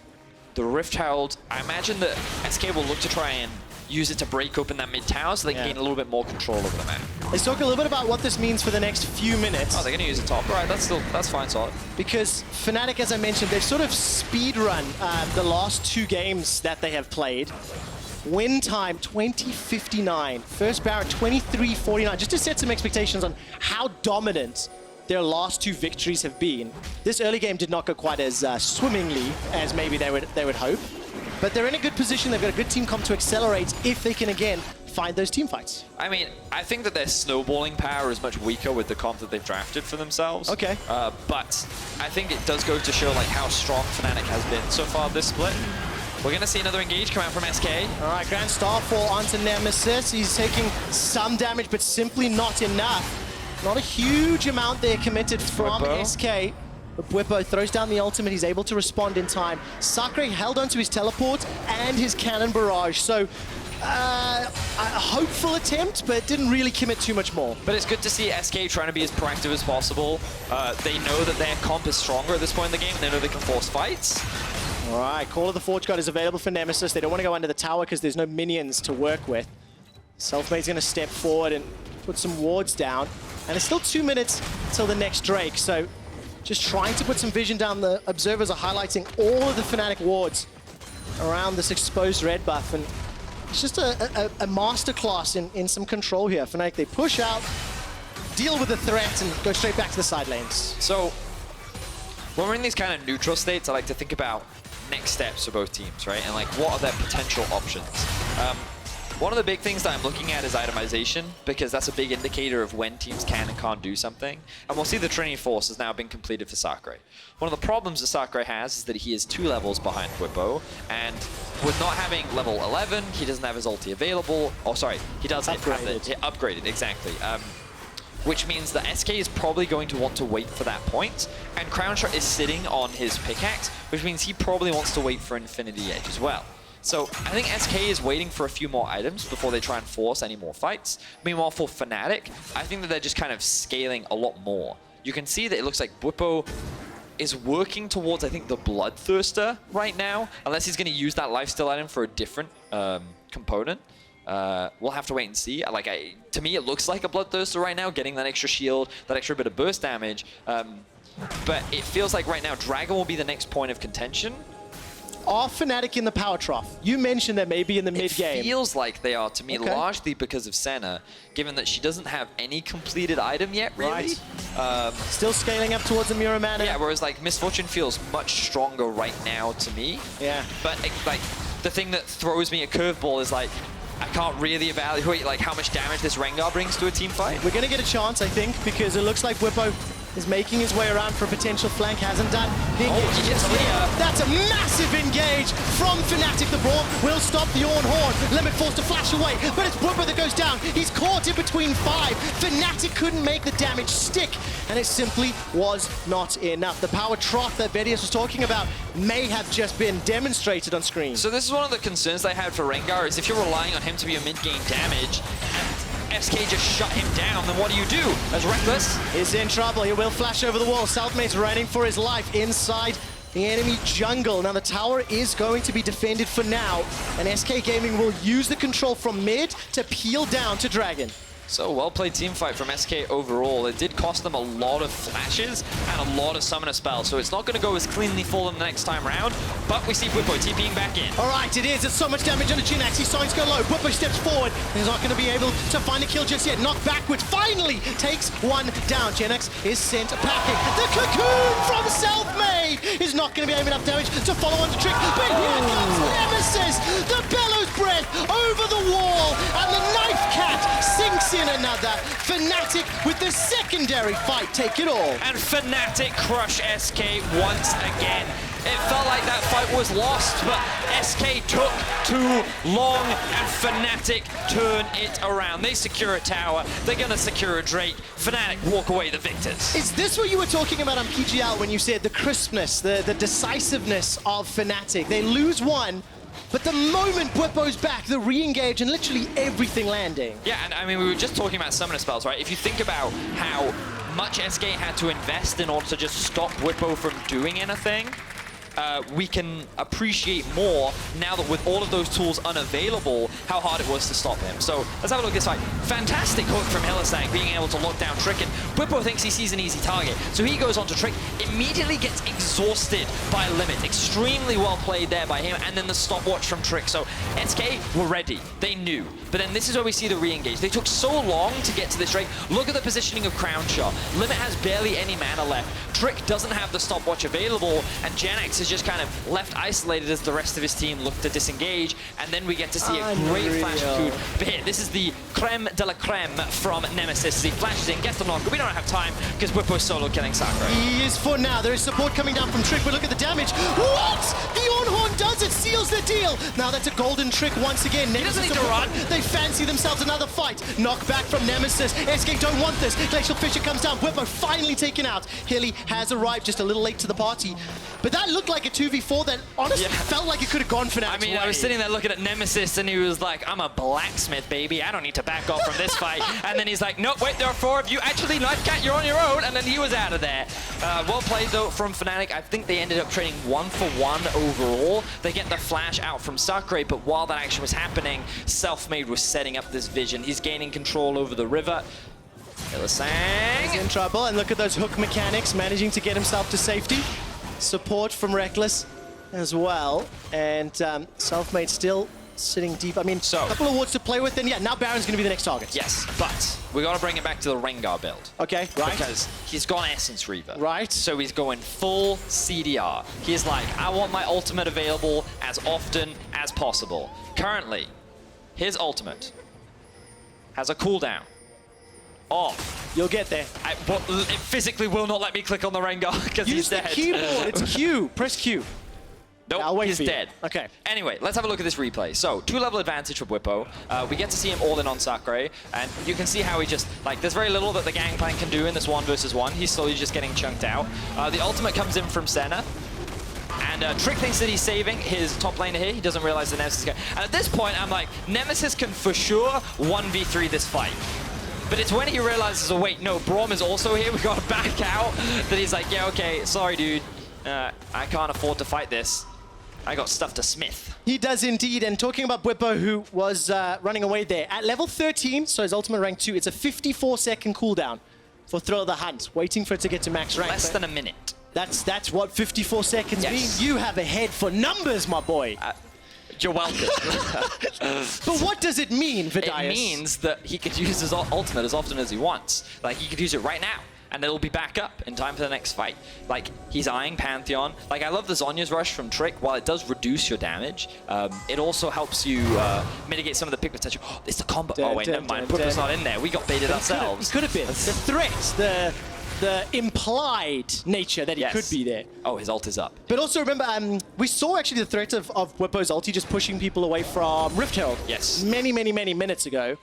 Rift Herald, I imagine that SK will look to try and use it to break open that mid tower so they can gain a little bit more control over the map. Let's talk a little bit about what this means for the next few minutes. Oh, they're going to use the top. Right, that's fine, solid. Because Fnatic, as I mentioned, they've sort of speedrun the last two games that they have played. Win time, 20:59. First Baron, 23:49. Just to set some expectations on how dominant their last two victories have been. This early game did not go quite as swimmingly as maybe they would hope. But they're in a good position. They've got a good team comp to accelerate if they can, again, find those team fights. I mean, I think that their snowballing power is much weaker with the comp that they've drafted for themselves. Okay. But I think it does go to show like how strong Fnatic has been so far this split. We're going to see another engage come out from SK. All right, Grand Starfall onto Nemesis. He's taking some damage, but simply not enough. Not a huge amount there committed from SK. But Bwipo throws down the ultimate. He's able to respond in time. Sacre held onto his teleport and his cannon barrage. So a hopeful attempt, but didn't really commit too much more. But it's good to see SK trying to be as proactive as possible. They know that their comp is stronger at this point in the game, and they know they can force fights. All right, Call of the Forge God is available for Nemesis. They don't want to go under the tower because there's no minions to work with. Selfmade's going to step forward and put some wards down. And it's still 2 minutes till the next Drake, so just trying to put some vision down. The observers are highlighting all of the Fnatic wards around this exposed red buff, and it's just a masterclass in some control here. Fnatic, they push out, deal with the threat, and go straight back to the side lanes. So when we're in these kind of neutral states, I like to think about next steps for both teams, right? And like, what are their potential options? One of the big things that I'm looking at is itemization, because that's a big indicator of when teams can and can't do something. And we'll see the Trinity Force has now been completed for Sacre. One of the problems that Sacre has is that he is 2 levels behind Bwipo, and with not having level 11, he doesn't have his ulti available. Oh, sorry, he does have it upgraded, exactly. Which means that SK is probably going to want to wait for that point, and Crownshot is sitting on his pickaxe, which means he probably wants to wait for Infinity Edge as well. So I think SK is waiting for a few more items before they try and force any more fights. Meanwhile, for Fnatic, I think that they're just kind of scaling a lot more. You can see that it looks like Bwipo is working towards, I think, the Bloodthirster right now, unless he's going to use that lifesteal item for a different component. We'll have to wait and see. To me, it looks like a Bloodthirster right now, getting that extra shield, that extra bit of burst damage. But it feels like right now, Dragon will be the next point of contention. Are Fnatic in the power trough? You mentioned that maybe in the mid-game. It feels like they are to me, largely because of Senna, given that she doesn't have any completed item yet, really. Right. Still scaling up towards the Mirror Mana. Yeah, whereas like Misfortune feels much stronger right now to me. Yeah. But like the thing that throws me a curveball is like, I can't really evaluate like how much damage this Rengar brings to a team fight. We're gonna get a chance, I think, because it looks like Bwipo is making his way around for a potential flank, hasn't done. That's a massive engage from Fnatic. The Braum will stop the Ornn Horn. Limit forced to flash away, but it's Bwipo that goes down. He's caught in between 5. Fnatic couldn't make the damage stick, and it simply was not enough. The power trough that Vedius was talking about may have just been demonstrated on screen. So this is one of the concerns they had for Rengar, is if you're relying on him to be a mid-game damage, and SK just shut him down, then what do you do? As Rekkles is in trouble. He will flash over the wall. Selfmade's running for his life inside the enemy jungle. Now the tower is going to be defended for now, and SK Gaming will use the control from mid to peel down to Dragon. So well-played team fight from SK overall. It did cost them a lot of flashes and a lot of summoner spells, so it's not going to go as cleanly for them the next time around, but we see Bwipo TPing back in. All right, it is. It's so much damage on the Jenax. His signs go low. Bwipo steps forward. He's not going to be able to find a kill just yet. Knocked backwards. Finally takes one down. Jenax is sent packing. The cocoon from Selfmade is not going to be able enough damage to follow on to Trick, but here comes Nemesis. The bellows breath over the wall, and the knife cat sinks in another. Fnatic with the secondary fight take it all. And Fnatic crush SK once again. It felt like that fight was lost, but SK took too long and Fnatic turn it around. They secure a tower, they're gonna secure a Drake. Fnatic walk away the victors. Is this what you were talking about on PGL when you said the crispness, the decisiveness of Fnatic? They lose one, but the moment Bwipo's back, the re-engage and literally everything landing. Yeah, and I mean, we were just talking about summoner spells, right? If you think about how much SK had to invest in order to just stop Bwipo from doing anything, we can appreciate more now that with all of those tools unavailable, how hard it was to stop him. So let's have a look at this fight. Fantastic hook from Hylissang, being able to lock down Trick, and Bwipo thinks he sees an easy target. So he goes on to Trick, immediately gets exhausted by Limit. Extremely well played there by him, and then the stopwatch from Trick. So SK were ready, they knew. But then this is where we see the re-engage. They took so long to get to this Drake. Look at the positioning of Crownshot. Limit has barely any mana left. Trick doesn't have the stopwatch available, and Jenax is just kind of left isolated as the rest of his team look to disengage, and then we get to see a great flash coup. But here, this is the creme de la creme from Nemesis. He flashes in, gets the knock, but we don't have time because Bwipo's solo killing Sacre. He is for now. There is support coming down from Trick, but look at the damage. What? The Ornn Horn does it, seals the deal. Now that's a golden Trick once again. He doesn't need to run. They fancy themselves another fight. Knock back from Nemesis. SK don't want this. Glacial Fissure comes down. Bwipo finally taken out. Hilly has arrived just a little late to the party. But that looked like a 2v4 that honestly felt like it could have gone for now. I mean, I was sitting there looking at Nemesis and he was like, I'm a blacksmith, baby. I don't need to back off from this fight. And then he's like, nope, wait, there are 4 of you. Actually, Knife Cat, you're on your own. And then he was out of there. Well played, though, from Fnatic. I think they ended up trading 1-for-1 overall. They get the flash out from Sacre, but while that action was happening, Selfmade was setting up this vision. He's gaining control over the river. Hylissang. He's in trouble, and look at those hook mechanics, managing to get himself to safety. Support from Rekkles as well, and Selfmade still sitting deep. I mean, a couple of wards to play with, and yeah, now Baron's going to be the next target. Yes, but we got to bring it back to the Rengar build. Okay, right. Because he's gone Essence Reaver. Right. So he's going full CDR. He's like, I want my ultimate available as often as possible. Currently, his ultimate has a cooldown off. You'll get there. It physically will not let me click on the Rengar because he's dead. Use the keyboard. It's Q. Press Q. Nope, he's dead. Okay. Anyway, let's have a look at this replay. So, 2-level advantage for Bwipo. We get to see him all in on Sacre, and you can see how he just, like, there's very little that the Gangplank can do in this 1-versus-1. He's slowly just getting chunked out. The ultimate comes in from Senna, and Trick thinks that he's saving his top laner here. He doesn't realize the Nemesis is going. And at this point, I'm like, Nemesis can for sure 1v3 this fight. But it's when he realizes, oh wait, no, Braum is also here, we gotta back out, that he's like, yeah, okay, sorry dude, I can't afford to fight this. I got stuff to Smith. He does indeed, and talking about Bwipo, who was running away there. At level 13, so his ultimate rank 2, it's a 54-second cooldown for Thrill of the Hunt, waiting for it to get to max rank. Less than a minute. That's what 54 seconds Yes. mean. You have a head for numbers, my boy. You're welcome. But what does it mean, Vedius? It means that he could use his ultimate as often as he wants. Like, he could use it right now, and it'll be back up in time for the next fight. Like, he's eyeing Pantheon. Like, I love the Zhonya's Rush from Trick. While it does reduce your damage, it also helps you mitigate some of the pick potential. Oh, it's the combo. Oh, wait, never mind. Bwipo's not in there. We got baited ourselves. He could have been. The threat, the implied nature that he could be there. Oh, his ult is up. But also remember, we saw actually the threat of Bwipo's ulti just pushing people away from Rift Herald. Yes. Many minutes ago.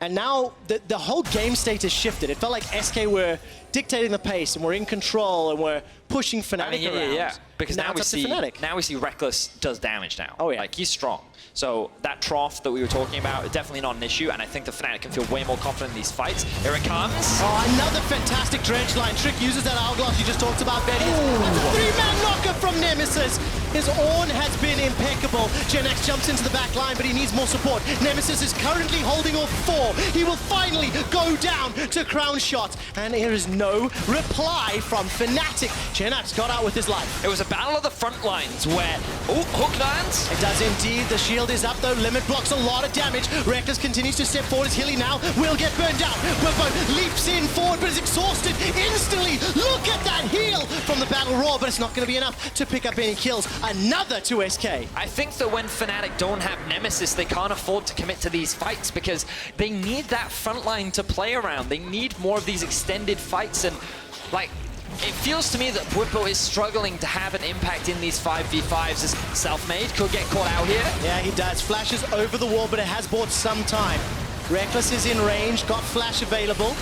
And now the whole game state has shifted. It felt like SK were dictating the pace and we're in control and we're pushing Fnatic around. Yeah. Because now we it's up see to Fnatic. now we see Rekkles does damage now. Oh, yeah. Like, he's strong. So that trough that we were talking about is definitely not an issue, and I think the Fnatic can feel way more confident in these fights. Here it comes. Oh, another fantastic dredge line. Trick uses that hourglass you just talked about, Vedius. That's a 3-man knocker from Nemesis. His Ornn has been impeccable. Jenax jumps into the back line, but he needs more support. Nemesis is currently holding off 4. He will finally go down to Crownshot, and there is no reply from Fnatic. Jenax got out with his life. It was a battle of the front lines where... Oh, hook lands. It does indeed. The shield is up though. Limit blocks a lot of damage. Rekkles continues to step forward. His Hilly now will get burned down. Bwipo leaps in forward but is exhausted instantly. Look at that heal from the battle roar, but it's not going to be enough to pick up any kills. Another to SK. I think that when Fnatic don't have Nemesis, they can't afford to commit to these fights because they need that front line to play around. They need more of these extended fights, and like, it feels to me that Bwipo is struggling to have an impact in these 5v5s as Selfmade could get caught out here. Yeah, he does. Flashes over the wall, but it has bought some time. Rekkles is in range, got flash available.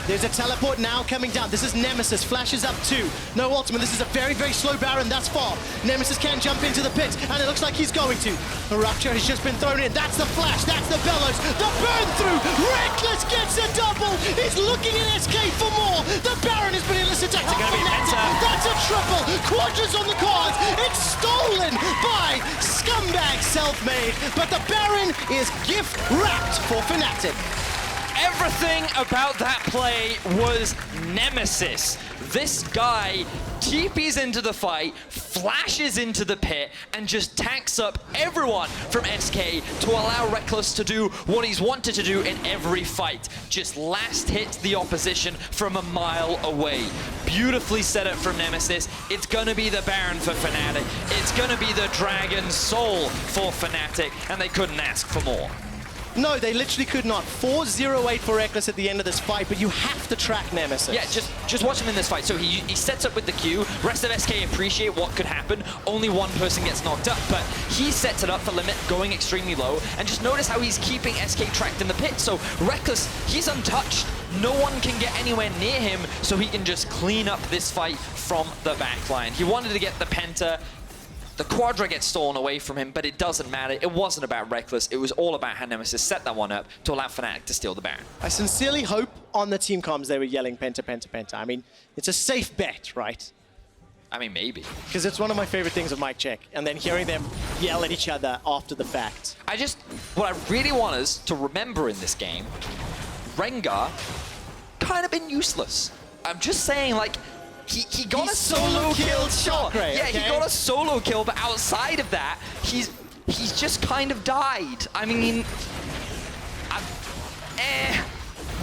There's a teleport now coming down. This is Nemesis. Flashes up 2. No ultimate. This is a very slow Baron thus far. Nemesis can jump into the pit, and it looks like he's going to. The Rupture has just been thrown in. That's the flash. That's the bellows. The burn through. Rekkles gets a double. He's looking at SK for more. The Baron has been elicited. It's going to be Penta. That's a triple. Quadras on the cards. It's stolen by scumbag Selfmade. But the Baron is gift wrapped for Fnatic. Everything about that play was Nemesis. This guy TPs into the fight, flashes into the pit, and just tacks up everyone from SK to allow Rekkles to do what he's wanted to do in every fight. Just last hit the opposition from a mile away. Beautifully set up from Nemesis. It's gonna be the Baron for Fnatic. It's gonna be the Dragon Soul for Fnatic, and they couldn't ask for more. No, they literally could not. 4-0-8 for Rekkles at the end of this fight, but you have to track Nemesis. Yeah, just watch him in this fight. So he sets up with the Q. Rest of SK appreciate what could happen. Only one person gets knocked up, but he sets it up for limit, going extremely low. And just notice how he's keeping SK tracked in the pit. So Rekkles, he's untouched. No one can get anywhere near him, so he can just clean up this fight from the backline. He wanted to get the Penta. The Quadra gets stolen away from him, but it doesn't matter. It wasn't about Rekkles. It was all about how Nemesis set that one up to allow Fnatic to steal the Baron. I sincerely hope on the team comms they were yelling Penta, Penta, Penta. I mean, it's a safe bet, right? I mean, maybe. Because it's one of my favorite things of mic check, and then hearing them yell at each other after the fact. What I really want us to remember in this game, Rengar kind of been useless. I'm just saying, like, he got a solo kill, sure. Sacre, Yeah, okay? he got a solo kill, but outside of that, he's just kind of died. I mean,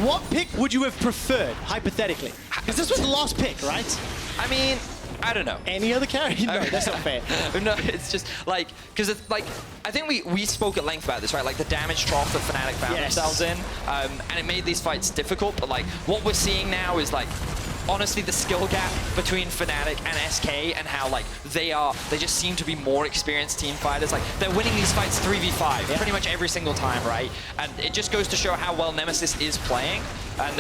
What pick would you have preferred, hypothetically? Because this was the last pick, right? I mean, I don't know. Any other carry? No, that's not fair. No, it's just like, because it's like, I think we spoke at length about this, right? Like the damage trough that Fnatic found themselves in, and it made these fights difficult. But like, what we're seeing now is like, honestly, the skill gap between Fnatic and SK and how like they just seem to be more experienced team fighters. Like they're winning these fights 3v5 pretty much every single time, right? And it just goes to show how well Nemesis is playing. And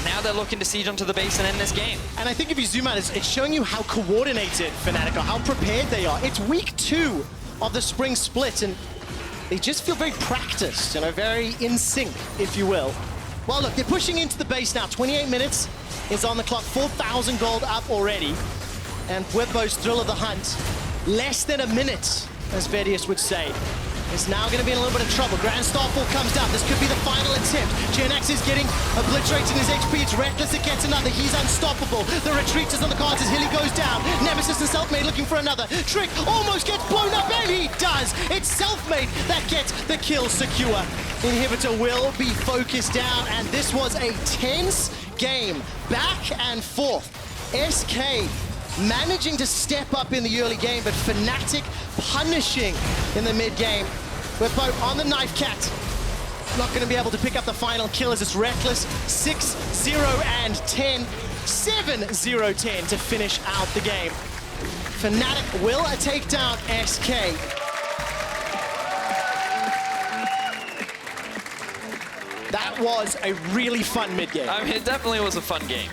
now they're looking to siege onto the base and end this game. And I think if you zoom out, it's showing you how coordinated Fnatic are, how prepared they are. It's week 2 of the Spring Split, and they just feel very practiced, you know, very in sync, if you will. Well, look, they're pushing into the base now. 28 minutes is on the clock, 4,000 gold up already. And Bwipo's Thrill of the Hunt less than a minute, as Vedius would say, is now going to be in a little bit of trouble. Grand Starfall comes down. This could be the final attempt. Jenax is getting obliterated in his HP. It's Rekkles that gets another. He's unstoppable. The retreat is on the cards as Hilly goes down. Nemesis and Selfmade looking for another. Trick almost gets blown up, and he does. It's Selfmade that gets the kill secure. Inhibitor will be focused down, and this was a tense game. Back and forth. SK managing to step up in the early game, but Fnatic punishing in the mid-game. Bwipo on the knife cat. Not going to be able to pick up the final kill as it's Rekkles. 6-0 and 10. 7-0-10 to finish out the game. Fnatic will take down SK. That was a really fun mid-game. I mean, it definitely was a fun game.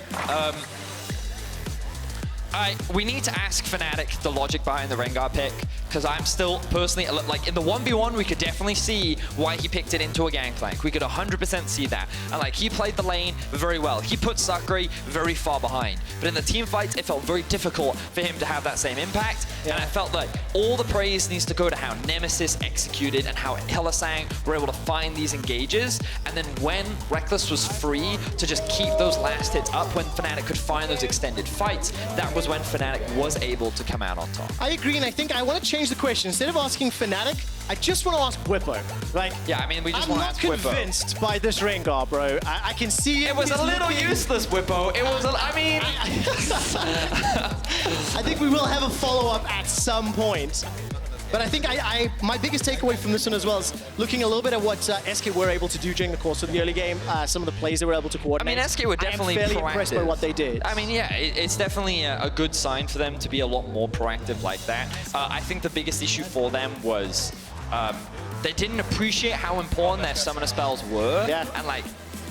We need to ask Fnatic the logic behind the Rengar pick, because I'm still personally, like in the 1v1, we could definitely see why he picked it into a Gangplank. We could 100% see that. And like, he played the lane very well. He put Sacre very far behind. But in the team fights, it felt very difficult for him to have that same impact. Yeah. And I felt like all the praise needs to go to how Nemesis executed and how Hylissang were able to find these engages. And then when Rekkles was free to just keep those last hits up, when Fnatic could find those extended fights, that was when Fnatic was able to come out on top. I agree, and I think I want to change the question. Instead of asking Fnatic, I just want to ask Bwipo. Like, yeah, I mean, we just want to ask Bwipo. I'm not convinced by this Rengar, bro. I can see it was a little useless, Bwipo. It was, I mean... I think we will have a follow-up at some point. But I think my biggest takeaway from this one as well is looking a little bit at what SK were able to do during the course of the early game, some of the plays they were able to coordinate. I mean, SK were definitely proactive. I'm fairly proactive. impressed by what they did. I mean, yeah, it's definitely a good sign for them to be a lot more proactive like that. I think the biggest issue for them was they didn't appreciate how important their summoner spells were. Yeah. And like,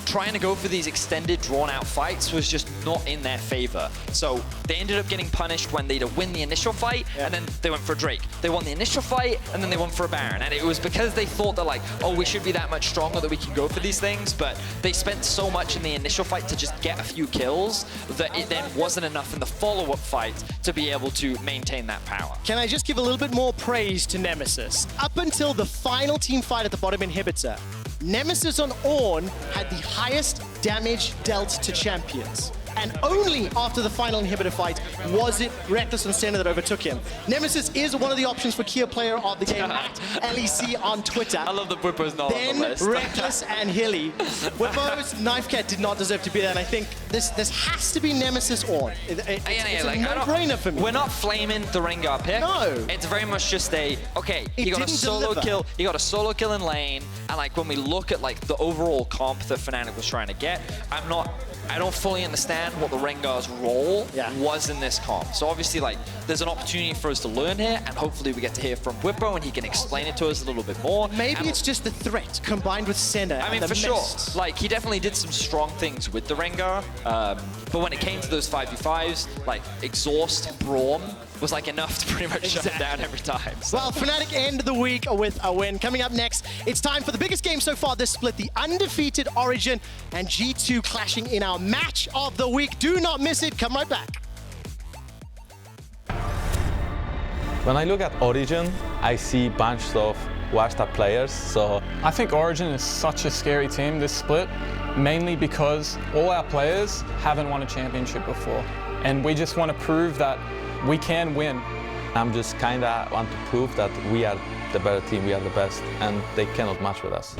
trying to go for these extended, drawn-out fights was just not in their favor. So they ended up getting punished when they'd win the initial fight, and then they went for a Drake. They won the initial fight, and then they went for a Baron. And it was because they thought that, like, oh, we should be that much stronger that we can go for these things, but they spent so much in the initial fight to just get a few kills that it then wasn't enough in the follow-up fight to be able to maintain that power. Can I just give a little bit more praise to Nemesis? Up until the final team fight at the bottom inhibitor, Nemesis on Ornn had the highest damage dealt to champions. And only after the final inhibitor fight was it Rekkles and Senna that overtook him. Nemesis is one of the options for Kia Player of the Game at LEC on Twitter. I love that Bwipo's not then on the list. Rekkles and Hilly. Bwipo's Knife Cat did not deserve to be there, and I think this has to be Nemesis Ornn. It's a no-brainer for me. We're not flaming the Rengar pick. No. It's very much just okay, he got a solo kill. He got a solo kill in lane, and like when we look at like the overall comp that Fnatic was trying to get, I don't fully understand what the Rengar's role was in this comp. So obviously, like, there's an opportunity for us to learn here, and hopefully we get to hear from Bwipo and he can explain it to us a little bit more. Maybe it's just the threat combined with Senna. I mean, for sure. Like, he definitely did some strong things with the Rengar, but when it came to those 5v5s, like, Exhaust, Braum was like enough to pretty much shut it down every time. So. Well, Fnatic end the week with a win. Coming up next, it's time for the biggest game so far this split, the undefeated Origin and G2 clashing in our match of the week. Do not miss it. Come right back. When I look at Origin, I see bunches of washed-up players, so... I think Origin is such a scary team this split, mainly because all our players haven't won a championship before. And we just want to prove that we can win. I'm just kinda want to prove that we are the better team, we are the best, and they cannot match with us.